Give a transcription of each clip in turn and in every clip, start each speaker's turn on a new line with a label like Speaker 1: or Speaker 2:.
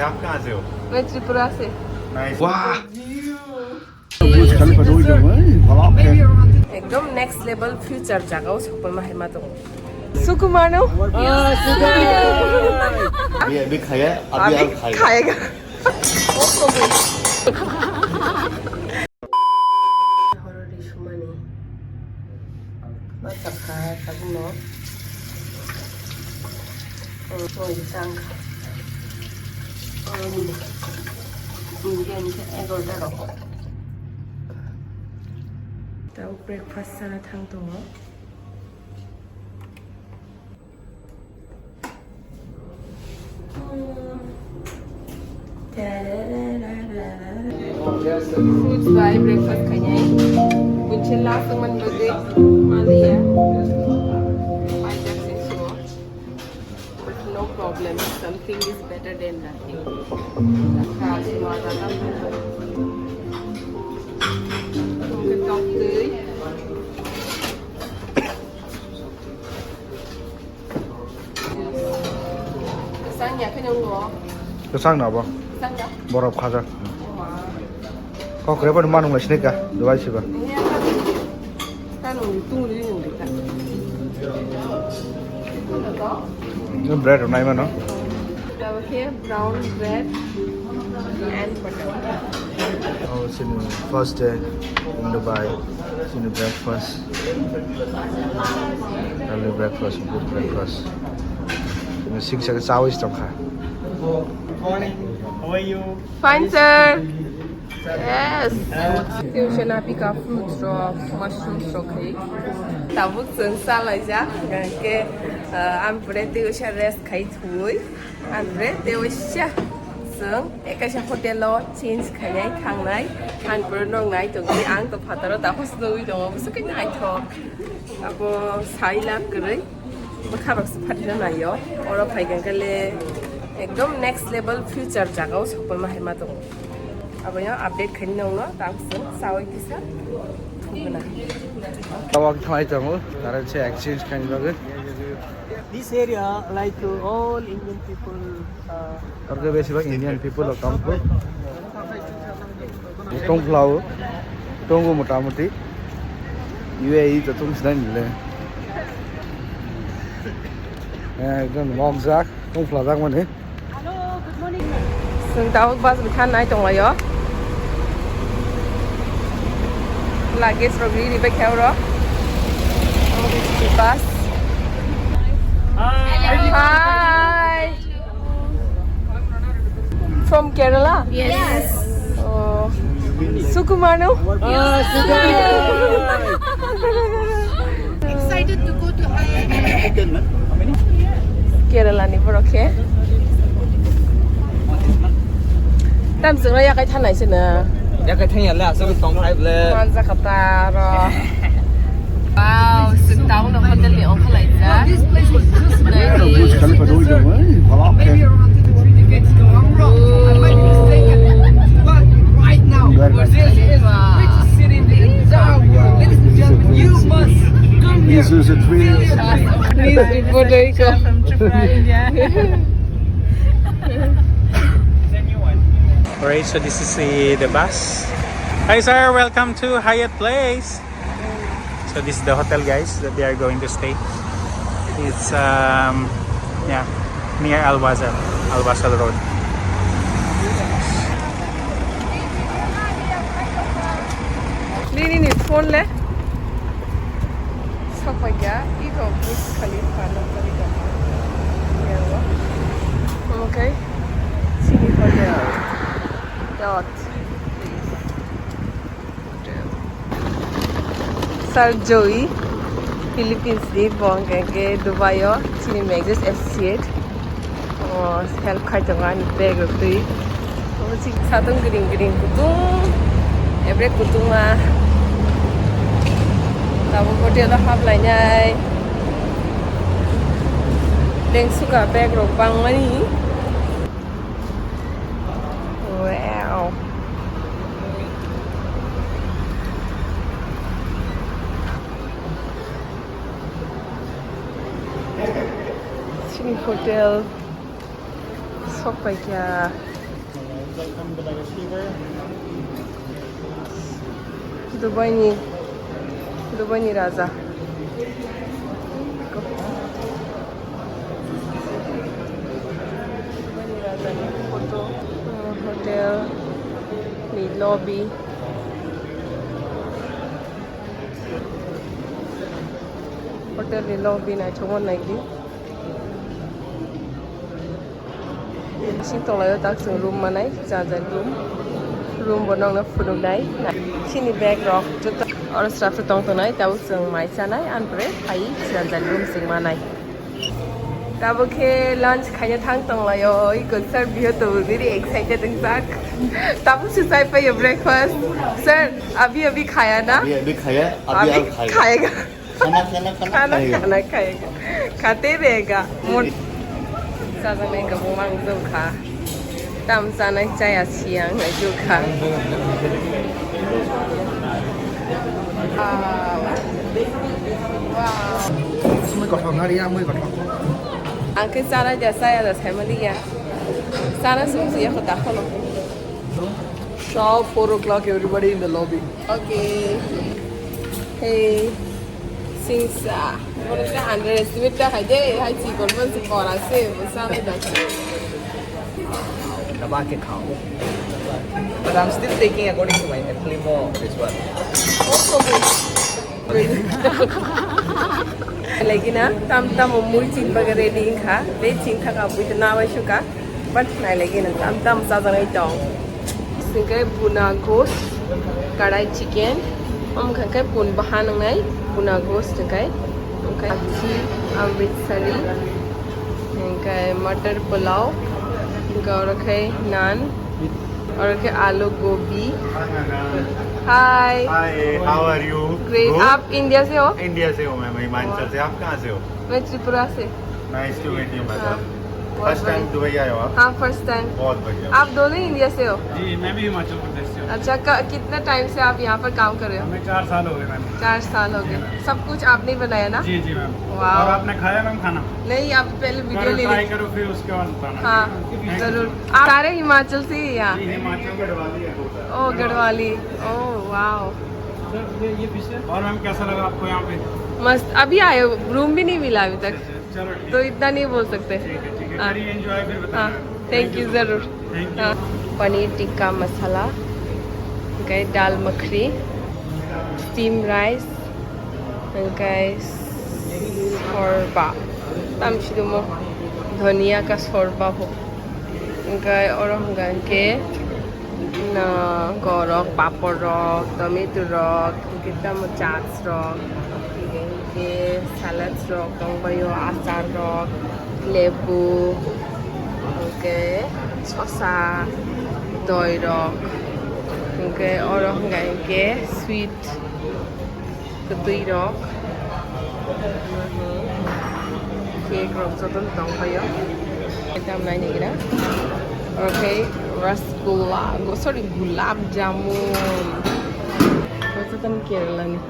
Speaker 1: आप कहाँ से हो?
Speaker 2: मैं त्रिपुरा से।
Speaker 1: वाह
Speaker 2: एकदम नेक्स्ट लेवल फ्यूचर जगह हो सबैमा हेर्मा त सुकु मार्नु
Speaker 1: अभी खाया अभी आप
Speaker 2: खाएगा tahu breakfast sana thang tongo fruits by breakfast kanyai bunchen la man bage maliya I just ensure but no problem something is better than nothing
Speaker 1: cái sang nào bông bò rập khá ra có cái phần mang lại snake à đồ ai xí ba cái bread hôm nay mà nó
Speaker 2: here brown bread and butter.
Speaker 1: Oh, it's in first day in Dubai. It's in the breakfast. Early breakfast, good breakfast. Mình xin sẽ sao ấy trong khai.
Speaker 3: Good morning. How are you?
Speaker 2: Fine, sir. Yes. Tiêu cho na pick up fruits or mushrooms or cake. Tao bước xuống xa lại giá. Cái ăn bread tiêu cho rest khai thui. Ăn bread tiêu cho sướng. Cái sao hotel lo change khai nhảy thang này. Ăn bread nong này tụi cái ăn tập phát rồi tao host nuôi đó. Bữa cái này thôi. Abo sai lắm cái đấy. Bakar sepatnya na yo, orang paigan kali ekdom next level future jaga us apa mah hemat tu. Apa ya update kini nong no, langsung sawai kisah. Tunggu
Speaker 1: Tawag thai jango, karena saya exchange kan juga.
Speaker 3: This area like all Indian people.
Speaker 1: Orga basically Indian people are come to. Tong pulau, tunggu muta-muti. UAE tu tunggu sedang ni le. Gan warm zak, không phải zak mà thế.
Speaker 3: Hello, good morning.
Speaker 2: Sừng tàu bus bị than này trong lại yo. Luggage from really big hell đó. Oh, this is the bus. Hi. From Kerala?
Speaker 4: Yes.
Speaker 2: Oh, Sukumanu?
Speaker 4: Excited to go to Ireland.
Speaker 2: Kerala ni bro, okay? Tam sừng nó cái thân này xin nè.
Speaker 3: cái thanh nhận là sao tông lại lên.
Speaker 2: Con ra Agartala rồi. Wow, sừng tàu nó không được không lại giá.
Speaker 4: This place was just
Speaker 2: Này
Speaker 1: Maybe around 2 to 3 decades ago.
Speaker 4: I'm wrong. I might be mistaken. But right now, this is richest city in the entire world. Ladies and gentlemen, you must come here.
Speaker 1: This is a dream.
Speaker 2: Please Puerto Rico.
Speaker 4: From Tripura, India.
Speaker 5: Alright, so this is the bus. Hi sir, welcome to Hyatt Place. So this is the hotel guys that they are going to stay. It's yeah, near Al Wasal Road.
Speaker 2: Lini ni phone le. Sapaya, iko Burj Khalifa na tariqa. Okay. Chini hotel. Yacht. Sir Joey, Philippines di bong ke Dubai yo, Chini Magazine Associate. Oh, help khai tangan bag rupee. Oh, sing satung gering kutung. Every kutung ah. Tahu hotel dah hab lainnya. Deng suka bag ropang ni. Wow. Chini hotel. Sopaya. Dubai ni Raja. Dubai ni Raja ni photo hotel ni lobby. Hotel ni lobby na chongon nai di. Sing tong lai tak sung room manai jajan room bonong na phunung dai Chini bag rock jota or staff to tong tonai tau sung mai sanai an pre ai jajan room sing manai tabo ke lunch khaya thang tong lai oi concert bhi to very excited in sak tabo se sai pa your breakfast sir abhi khaya na
Speaker 1: अभी खाया अभी आप
Speaker 2: खाएगा
Speaker 1: खाना
Speaker 2: खाएगा खाते रहेगा Sa này cả bông mang dâu khá Tam sa này chay à xiang này dâu khá Wow
Speaker 1: mới còn phòng đi mới còn phòng
Speaker 2: Ang cái sa này giờ saya là thấy mà đi à Sa này xuống gì không đặt không
Speaker 3: Sharp 4 o'clock, everybody in the lobby.
Speaker 2: Okay Hey Singsa What is the underestimate that I did? I see what was the call I say was something that
Speaker 3: The market count. But I'm still taking according to my more this one.
Speaker 2: Lagi na tam mui chin bagare ding kha le chin tha ka pui na wa shu ka but nai lagi na tam sa sa ngai tong singkai buna ghost kadai chicken khan kai pun bahan ngai buna ghost kai kai amritsari kai matar pulao और रखे नान और रखे आलू गोभी hi
Speaker 6: hi how are you
Speaker 2: great आप India से हो
Speaker 6: India से हूँ मैं हिमाचल से आप कहाँ से हो
Speaker 2: मैं त्रिपुरा से
Speaker 6: nice to meet you madam
Speaker 2: बहुत
Speaker 6: फर्स्ट टाइम
Speaker 2: बढ़िया।
Speaker 6: दुबई आए हो आप
Speaker 2: हाँ फर्स्ट टाइम
Speaker 6: बहुत बढ़िया
Speaker 2: आप दोनों ही इंडिया से हो
Speaker 5: जी मैं भी हिमाचल प्रदेश से हूँ
Speaker 2: अच्छा कितना टाइम से आप यहाँ पर काम कर रहे हो
Speaker 5: हमें 4 साल हो गए मैम
Speaker 2: 4 साल हो गए सब कुछ आपने ही बनाया ना
Speaker 5: जी जी मैम
Speaker 2: वाह।
Speaker 5: और आपने खाया मैम खाना
Speaker 2: नहीं आप पहले वीडियो
Speaker 5: करो
Speaker 2: ले
Speaker 5: ट्राई
Speaker 2: लीजिए
Speaker 5: करो फिर उसके बाद बताना
Speaker 2: हाँ जरूर आप सारे हिमाचल से ही हैं यहाँ
Speaker 5: जी, हिमाचल गढ़वाली है
Speaker 2: ओ गढ़वाली ओ वाह
Speaker 5: ये पीछे और मैम कैसा लगा आपको यहाँ पे
Speaker 2: मस्त अभी आए हो रूम भी नहीं मिला अभी तक
Speaker 5: चलो ठीक
Speaker 2: तो इतना नहीं बोल सकते
Speaker 5: है
Speaker 2: हाँ
Speaker 5: करिए एंजॉय फिर
Speaker 2: हाँ
Speaker 5: बताना
Speaker 2: थैंक यू ज़रूर
Speaker 5: Thank you.
Speaker 2: हाँ पनीर टिक्का मसाला गए दाल मखनी स्टीम राइस गए शोरबा तमशिदुमो धनिया का शोरबा हो गए और के ना गौरक पापड़ रक टमेटो रक kita mau chats rock के salads rock tongbayo acar rock lebu oke sosa doi rock oke orang ke sweet ketui rock cake rock soton tongbayo kita am nai ni oke rasgulla sorry gulab jamun itu kan Kerala nih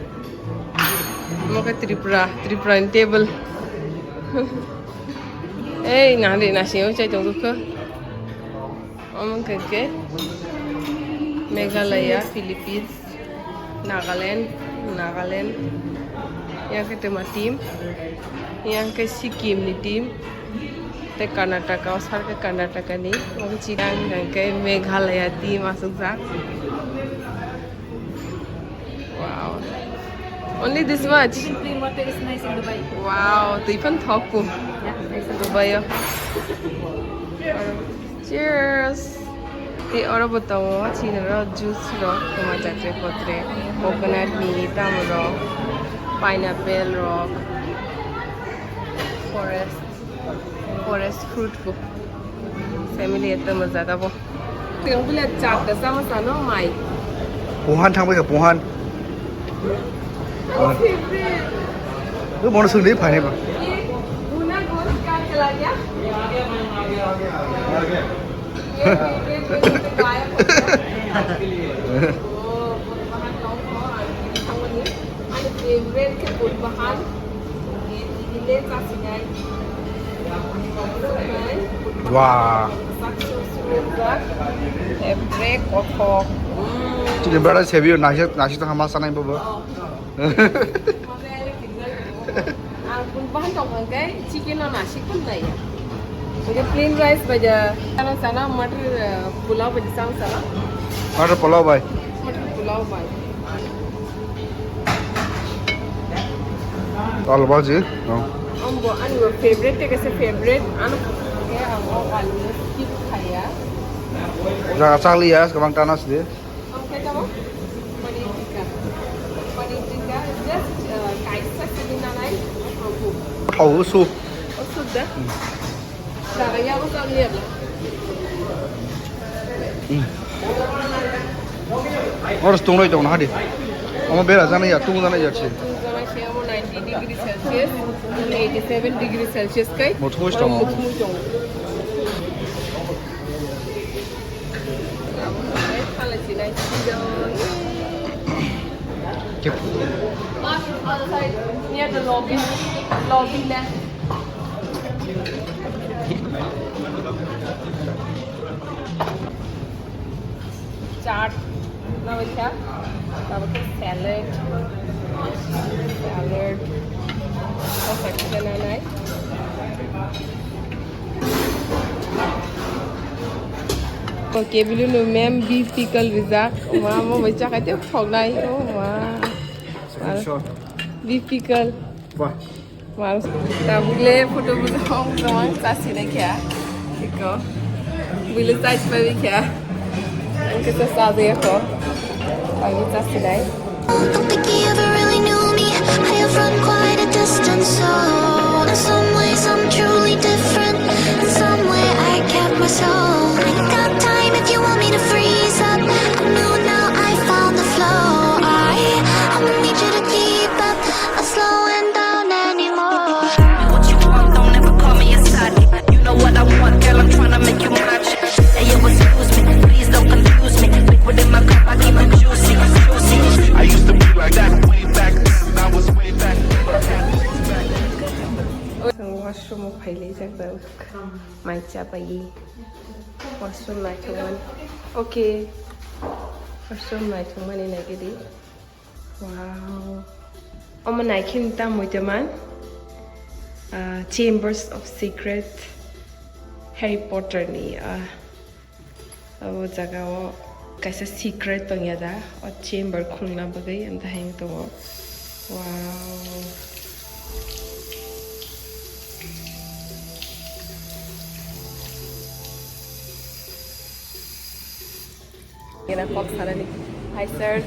Speaker 2: mau ke Tripura table nanti nasi yang saya tunggu ke omong ke Meghalaya Philippines Nagaland yang ke tema tim yang ke Sikkim nih tim te Karnataka osar ke Karnataka nih mau ke Chidang yang ke Meghalaya tim masuk sak. Wow. Only this much?
Speaker 7: Clean water is nice in Dubai.
Speaker 2: Wow, tu ipan thoku.
Speaker 7: Yeah, nice in
Speaker 2: Dubai ya. Cheers. Ti orang बताओ China ro juice ro tomato potre coconut ni tam ro pineapple ro forest fruit ko family itu मजा था वो Tengok boleh cat sama sana mai.
Speaker 1: 봉한 탕배가 봉한 너 뭐는 승리 파네 봐
Speaker 2: Guna guna kah चला गया? Ada favorite ke bahan ini kasih guys.
Speaker 1: 와
Speaker 2: Sakso Favorite kotor.
Speaker 1: Jadi berada sebi nasi tu hamas sana ibu.
Speaker 2: Pun bahan tong kan chicken और nasi pun नहीं है. मुझे plain rice बजा साना साना मटर पुलाव बजा सांग साना.
Speaker 1: Ada pulau bay.
Speaker 2: मटर पुलाव बाय.
Speaker 1: Kalau baji.
Speaker 2: Ambo anu favorite te कैसे favorite anu क्या ambo आलू stick खाया.
Speaker 1: Jangan cali ya, sekarang tanas dia.
Speaker 2: Oke kamu? Paneer tikka. Paneer tikka just kaisa sedina naik. Ambo.
Speaker 1: Tahu su.
Speaker 2: Oh sudah. Caranya aku tak lihat lah.
Speaker 1: Harus tunggu itu nak hadir. Kamu bela sana ya, tunggu sana ya sih.
Speaker 2: Sama saya mau 90 degree Celsius, 87 degree Celsius kai.
Speaker 1: Mau tunggu itu.
Speaker 2: Outside near the lobby left. Chaat, now we have salad. Section है Okay, bilu no ma'am beef pickle visa. Wah, mau baca kata phok nai. Oh, wah. Beef pickle.
Speaker 1: Wah.
Speaker 2: Wah. Tabule photo buka orang sasi nak kya? Iko. Bilu size pa bhi kya? Anke sa saade ko. Agi sasi nai.
Speaker 8: Don't think he ever really knew me. I have run quite a distance, so in some ways I'm truly different. In some way I kept my soul. I got time if you want me to freeze up. I know now I found the flow. I don't need you to keep up. I'm slowing down anymore. What you want, don't ever call me a side. You know what I want, girl, I'm trying to make you mine. Hey, yo, excuse me, please don't confuse me. Liquid in my cup, I keep it juicy. I used to be like that way back then. I was way back.
Speaker 2: Washroom of highly second. My chapai. Washroom night one. Okay. Washroom night one in a giddy. Wow. I'm an Ikim Tam with a man. Chambers of Secret. Harry Potter ni. Jaga kaisa secret pangyada or chamber khulna bagai and the hang to. Wow. Hi sir.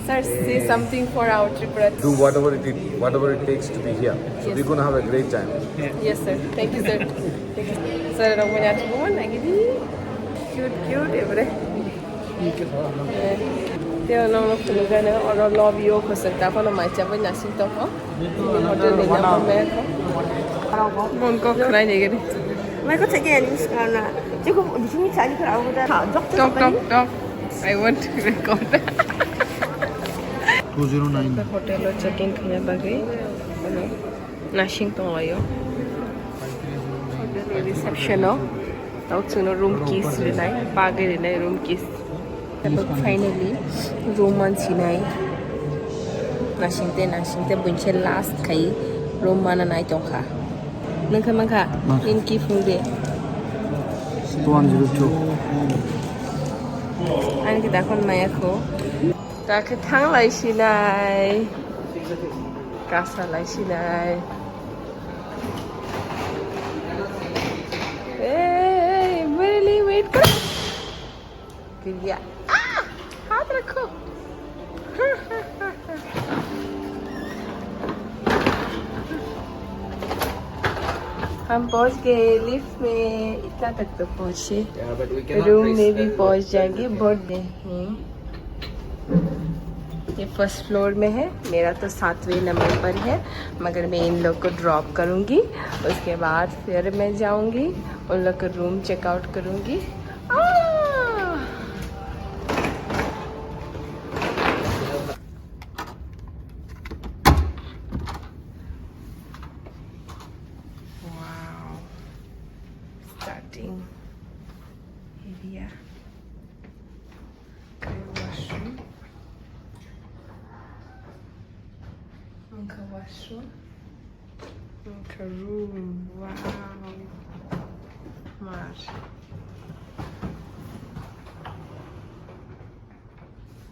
Speaker 2: Sir, say something for our Tripura.
Speaker 9: Do whatever it takes to be here. So
Speaker 2: Yes.
Speaker 9: we're gonna have a great time.
Speaker 2: Yes sir. Thank you sir. Thank you. Sir, I'm going to go on. I get it. Cute, every. There are no Fulgana or a lobby or Cosenta on my chapel, nothing to her. Hotel in America. Won't go cry again.
Speaker 10: Mày có thể nghe những cái là chứ không đi chúng ta đi cái nào đó thảo dốc
Speaker 2: Stop. I want to record that.
Speaker 1: 209.
Speaker 2: The hotel check-in kaya bagay. Nashing tong layo. Reception no. Tawag suno room keys rinay. Bagay rinay room keys. Tapos finally room man sinay. Nashing te bunche last kay room man na itong ka. Nang kamang ka. In key full day.
Speaker 1: 2102.
Speaker 2: Anh kita kon maya ko. Ta ke thang lai sinay. Casa lai sinay. Hey, really wait kar. Gaya. हाथ रखो. हम पहुंच गए lift में इतना तक तो पहुंचे रूम में भी पहुंच जाएंगे बहुत ये फर्स्ट फ्लोर में है मेरा तो 7वें नंबर पर है मगर मैं इन लोग को ड्रॉप करूंगी उसके बाद फिर मैं जाऊंगी उन लोग का रूम चेकआउट करूंगी starting area washroom. Okay, room. Wow. Much.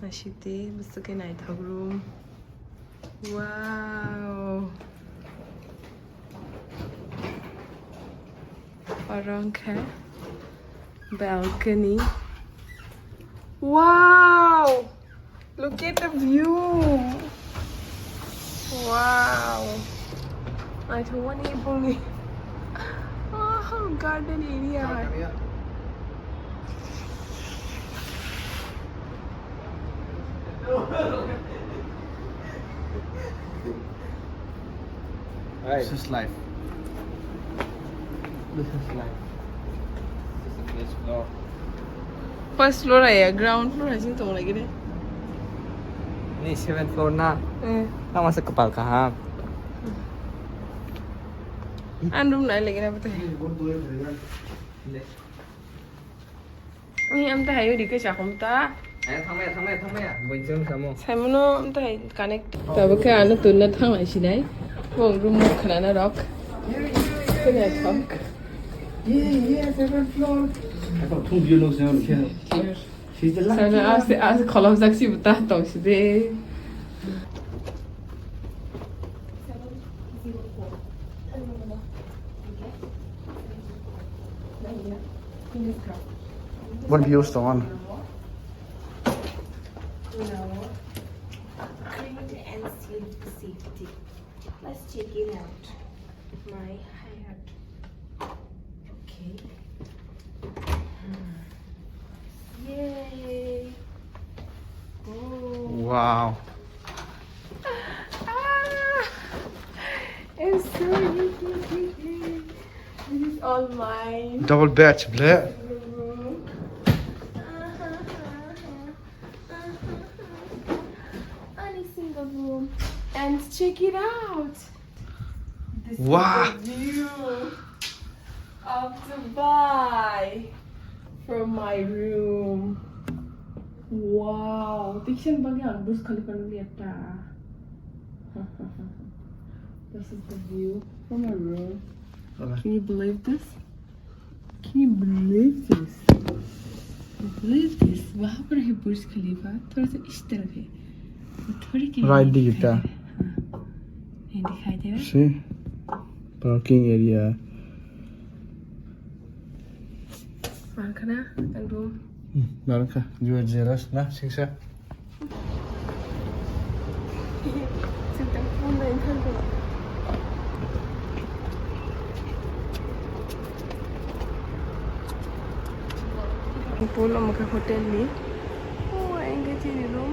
Speaker 2: Ashite, this is a night room. Wow. Aranka. Balcony. Wow. Look at the view. Wow. I don't want to eat. Oh, garden area.
Speaker 3: Right.
Speaker 1: This is life.
Speaker 3: This is life. This is the first floor.
Speaker 2: First floor है ground floor है जिन तो लगे रे.
Speaker 3: Ini 7th floor na. Nak masuk kepala kaham.
Speaker 2: And room नहीं लगे ना पता है. Ini am tahu di kerja kamu tak?
Speaker 3: Thamaya. Bonjol kamu.
Speaker 2: Saya mana am tahu connect. Tapi kan anu tu nak thang lagi sini. Wong room kerana rock. Kena talk.
Speaker 3: Yeah, 7th floor. Aku tunggu dulu saya. She's the last.
Speaker 2: Saya kalau saksi betah tahu sih.
Speaker 1: What views the one?
Speaker 10: Clean and sleep safety. Let's check it out. My hat. Okay. Yay. Oh.
Speaker 1: Wow.
Speaker 2: It's so easy. This is all mine.
Speaker 1: Double beds, blah.
Speaker 2: Only single room. And check it out. This
Speaker 1: Wow.
Speaker 2: is the view of Dubai from my room. Wow. Dikshan bagyang Burj Khalifa nuliyata. This is the view from my room. Can you believe this? Can you believe this? Believe this? वहाँ पर है बुर्ज खलीफा थोड़ा सा इस तरफ है थोड़ी के
Speaker 1: Right दिखता
Speaker 2: ये दिखाई दे रहा है
Speaker 1: See? Parking area.
Speaker 2: मार्कना and room
Speaker 1: Naraka, jual jelas nah singsa.
Speaker 2: sedang pun lain kan tu pulang ke hotel ni. Oh, enggak jadi room.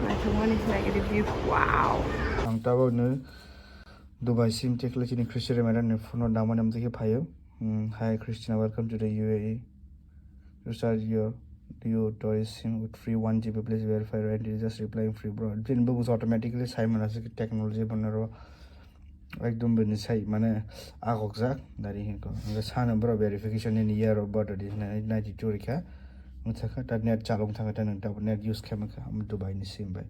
Speaker 2: Macam mana nak ada view? Wow.
Speaker 1: Ang tawag na Dubai sim tekla chini Christina madam ne phone nama nam take phayo. Hi Christina, welcome to the UAE. You start your tourist sim with free 1 GB. Please verify right. It is just replying free bro. Then books automatically Simon as technology banaro. एकदम बनी सही माने आगोक जाक दारी हिंको अंग साना bro verification in year of birth this 92 रिखा मुथखा ता नेट चालों थांगा ता नंता नेट यूज खामखा हम दुबई नि सिम बाय